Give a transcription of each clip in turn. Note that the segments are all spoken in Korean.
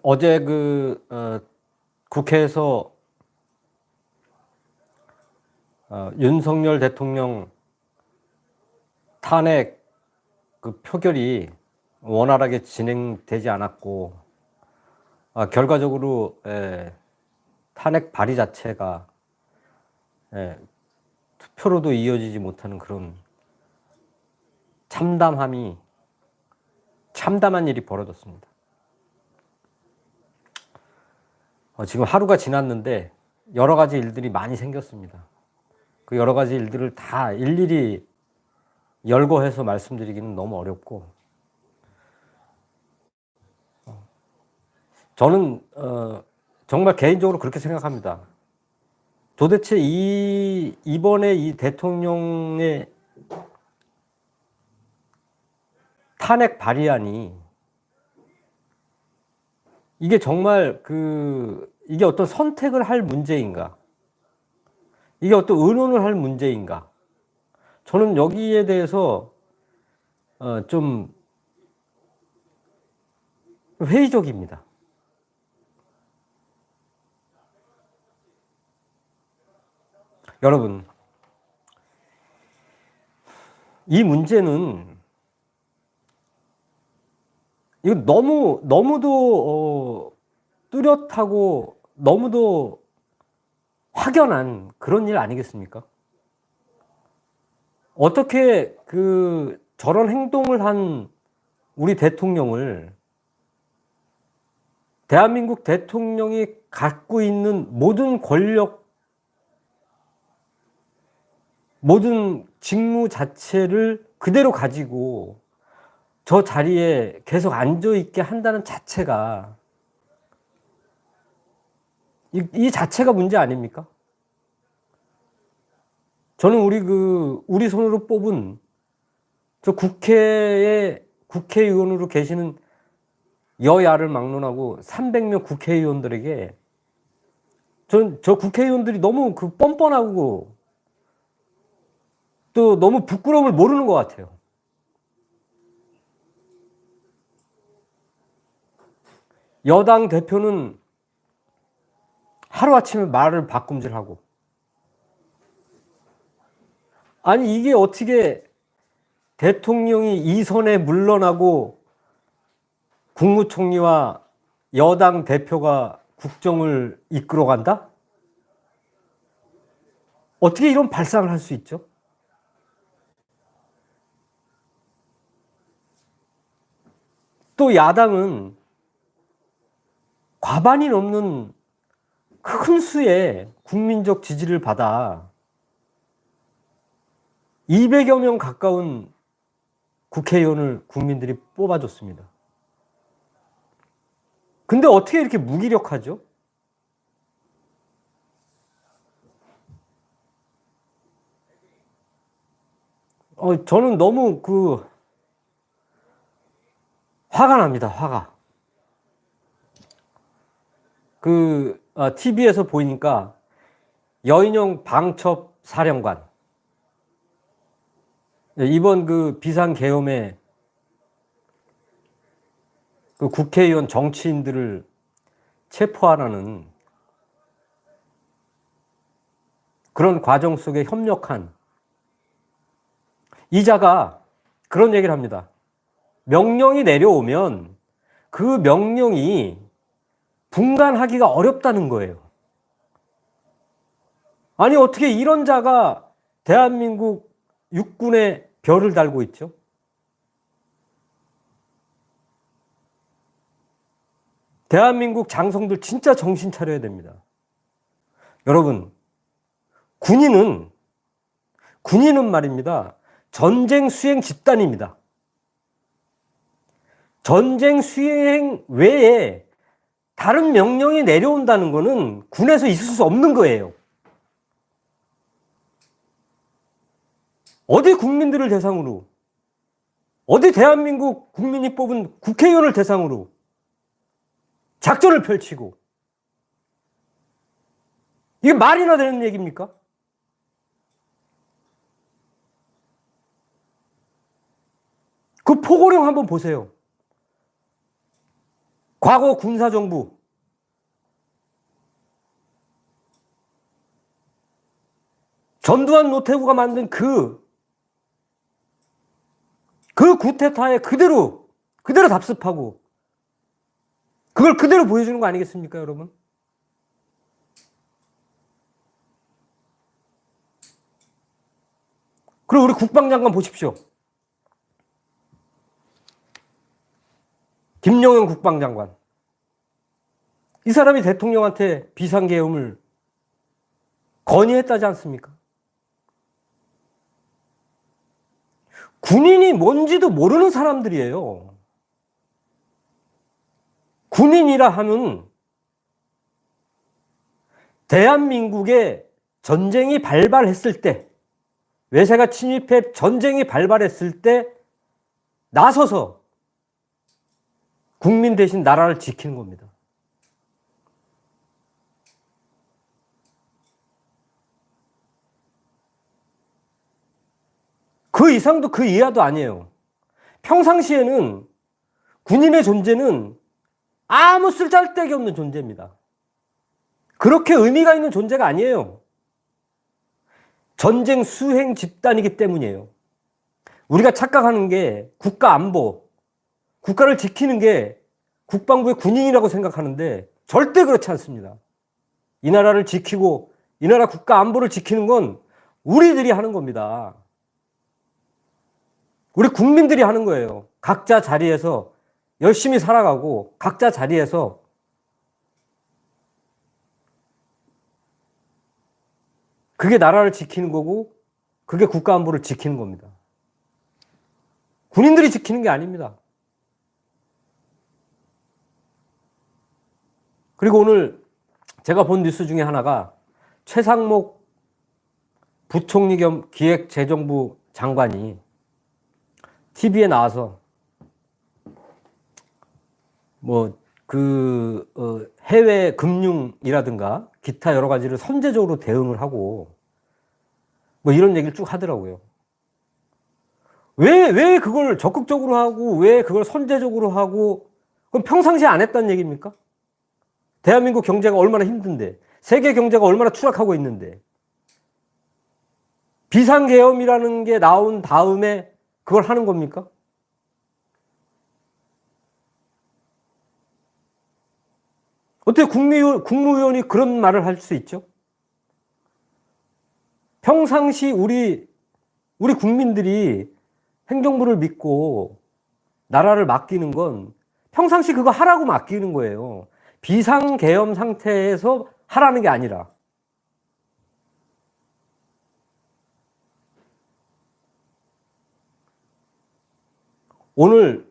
어제 국회에서 윤석열 대통령 탄핵 표결이 원활하게 진행되지 않았고, 결과적으로 탄핵 발의 자체가 투표로도 이어지지 못하는 그런 참담한 일이 벌어졌습니다. 지금 하루가 지났는데 여러 가지 일들이 많이 생겼습니다. 그 여러 가지 일들을 다 일일이 열거해서 말씀드리기는 너무 어렵고, 저는 정말 개인적으로 그렇게 생각합니다. 도대체 이번에 이 대통령의 탄핵 발의안이 이게 정말 이게 어떤 선택을 할 문제인가? 이게 어떤 의논을 할 문제인가? 저는 여기에 대해서 좀 회의적입니다. 여러분, 이 문제는 이거 너무도 뚜렷하고 너무도 확연한 그런 일 아니겠습니까? 어떻게 저런 행동을 한 우리 대통령을 대한민국 대통령이 갖고 있는 모든 권력, 모든 직무 자체를 그대로 가지고 저 자리에 계속 앉아있게 한다는 자체가, 이 자체가 문제 아닙니까? 저는 우리 손으로 뽑은 저 국회의원으로 계시는 여야를 막론하고 300명 국회의원들에게 저 국회의원들이 너무 뻔뻔하고 또 너무 부끄러움을 모르는 것 같아요. 여당 대표는 하루아침에 말을 바꿈질하고, 아니 이게 어떻게 대통령이 이선에 물러나고 국무총리와 여당 대표가 국정을 이끌어간다? 어떻게 이런 발상을 할 수 있죠? 또 야당은 과반이 넘는 큰 수의 국민적 지지를 받아 200여 명 가까운 국회의원을 국민들이 뽑아줬습니다. 근데 어떻게 이렇게 무기력하죠? 저는 너무 화가 납니다, 화가. TV에서 보니까 여인용 방첩 사령관, 이번 비상계엄에 국회의원 정치인들을 체포하라는 그런 과정 속에 협력한 이자가 그런 얘기를 합니다. 명령이 내려오면 그 명령이 분간하기가 어렵다는 거예요. 아니 어떻게 이런 자가 대한민국 육군에 별을 달고 있죠? 대한민국 장성들 진짜 정신 차려야 됩니다. 여러분, 군인은 말입니다, 전쟁 수행 집단입니다. 전쟁 수행 외에 다른 명령이 내려온다는 것은 군에서 있을 수 없는 거예요. 어디 국민들을 대상으로, 어디 대한민국 국민이 뽑은 국회의원을 대상으로 작전을 펼치고, 이게 말이나 되는 얘기입니까? 그 포고령 한번 보세요. 과거 군사정부, 전두환 노태우가 만든 그 구테타에 그대로 답습하고 그걸 그대로 보여주는 거 아니겠습니까, 여러분? 그리고 우리 국방장관 보십시오. 김영현 국방장관. 이 사람이 대통령한테 비상계엄을 건의했다지 않습니까? 군인이 뭔지도 모르는 사람들이에요. 군인이라 하면 대한민국에 전쟁이 발발했을 때, 외세가 침입해 전쟁이 발발했을 때 나서서 국민 대신 나라를 지키는 겁니다. 그 이상도 그 이하도 아니에요. 평상시에는 군인의 존재는 아무 쓸데기 없는 존재입니다. 그렇게 의미가 있는 존재가 아니에요. 전쟁 수행 집단이기 때문이에요. 우리가 착각하는 게 국가 안보, 국가를 지키는 게 국방부의 군인이라고 생각하는데 절대 그렇지 않습니다. 이 나라를 지키고 이 나라 국가 안보를 지키는 건 우리들이 하는 겁니다. 우리 국민들이 하는 거예요. 각자 자리에서 열심히 살아가고 각자 자리에서 그게 나라를 지키는 거고 그게 국가 안보를 지키는 겁니다. 군인들이 지키는 게 아닙니다. 그리고 오늘 제가 본 뉴스 중에 하나가 최상목 부총리 겸 기획재정부 장관이 TV에 나와서 해외 금융이라든가 기타 여러 가지를 선제적으로 대응을 하고 이런 얘기를 쭉 하더라고요. 왜 그걸 적극적으로 하고 왜 그걸 선제적으로 하고 그럼 평상시에 안 했다는 얘기입니까? 대한민국 경제가 얼마나 힘든데 세계 경제가 얼마나 추락하고 있는데 비상계엄이라는 게 나온 다음에 그걸 하는 겁니까? 어떻게 국무위원이 그런 말을 할 수 있죠? 평상시 우리 국민들이 행정부를 믿고 나라를 맡기는 건 평상시 그거 하라고 맡기는 거예요. 비상계엄 상태에서 하라는 게 아니라. 오늘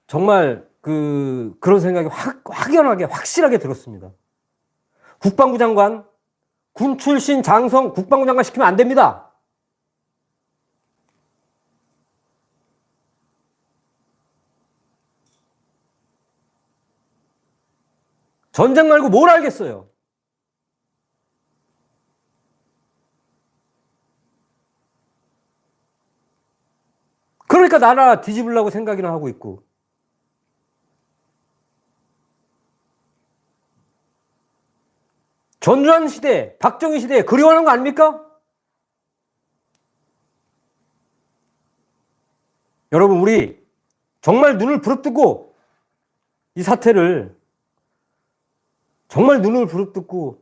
정말 그런 생각이 확연하게 확실하게 들었습니다. 국방부 장관, 군 출신 장성 국방부 장관 시키면 안 됩니다. 전쟁 말고 뭘 알겠어요. 그러니까 나라 뒤집으려고 생각이나 하고 있고. 전두환 시대, 박정희 시대 그리워하는 거 아닙니까? 여러분, 우리 정말 눈을 부릅뜨고 이 사태를 정말 눈을 부릅뜨고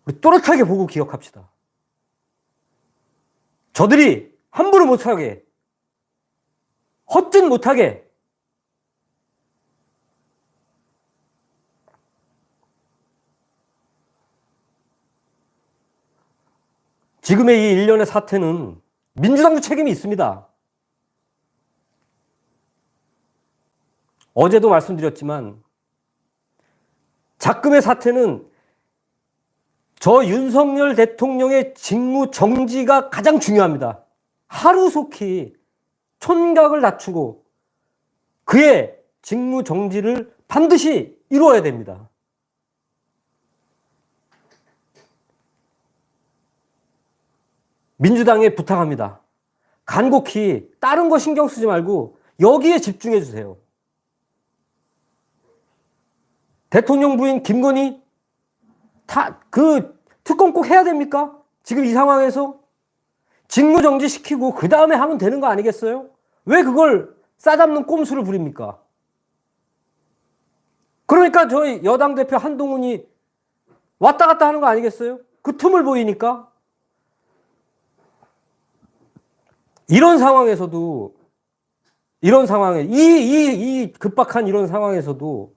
우리 또렷하게 보고 기억합시다. 저들이 함부로 못하게, 헛짓 못하게 지금의 이 일련의 사태는 민주당도 책임이 있습니다. 어제도 말씀드렸지만 작금의 사태는 저 윤석열 대통령의 직무 정지가 가장 중요합니다. 하루속히 촌각을 낮추고 그의 직무 정지를 반드시 이루어야 됩니다. 민주당에 부탁합니다. 간곡히 다른 거 신경 쓰지 말고 여기에 집중해 주세요. 대통령 부인 김건희 그 특검 꼭 해야 됩니까? 지금 이 상황에서 직무정지 시키고 그 다음에 하면 되는 거 아니겠어요? 왜 그걸 싸잡는 꼼수를 부립니까? 그러니까 저희 여당 대표 한동훈이 왔다 갔다 하는 거 아니겠어요? 그 틈을 보이니까. 이런 상황에서도, 이런 상황에, 이 급박한 이런 상황에서도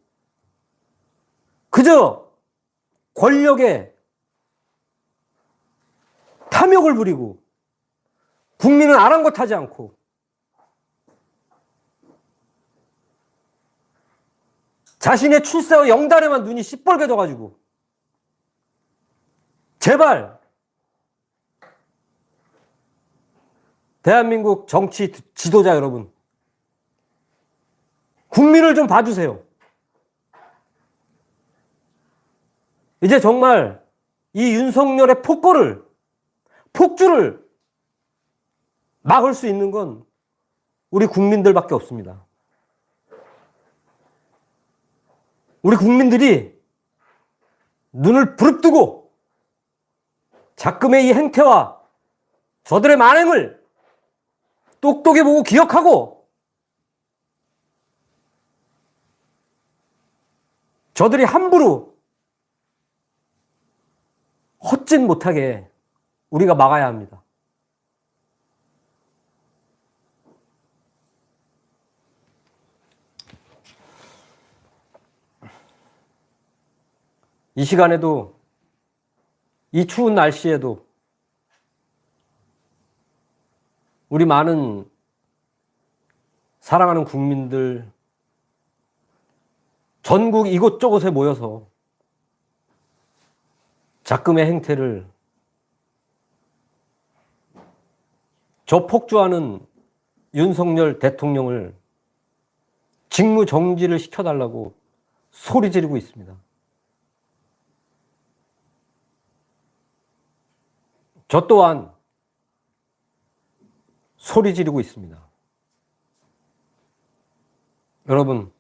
그저 권력에 탐욕을 부리고 국민은 아랑곳하지 않고 자신의 출세와 영달에만 눈이 시뻘개져가지고 제발 대한민국 정치 지도자 여러분, 국민을 좀 봐주세요. 이제 정말 이 윤석열의 폭주를 막을 수 있는 건 우리 국민들밖에 없습니다. 우리 국민들이 눈을 부릅뜨고 작금의 이 행태와 저들의 만행을 똑똑히 보고 기억하고 저들이 함부로 헛짓 못하게 우리가 막아야 합니다. 이 시간에도, 이 추운 날씨에도 우리 많은 사랑하는 국민들 전국 이곳저곳에 모여서 작금의 행태를, 저 폭주하는 윤석열 대통령을 직무 정지를 시켜달라고 소리 지르고 있습니다. 저 또한 소리 지르고 있습니다. 여러분,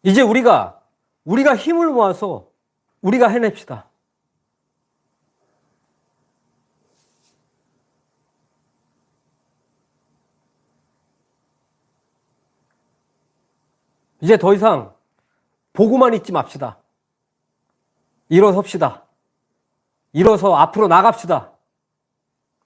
이제 우리가 힘을 모아서 우리가 해냅시다. 이제 더 이상 보고만 있지 맙시다. 일어섭시다. 일어서 앞으로 나갑시다.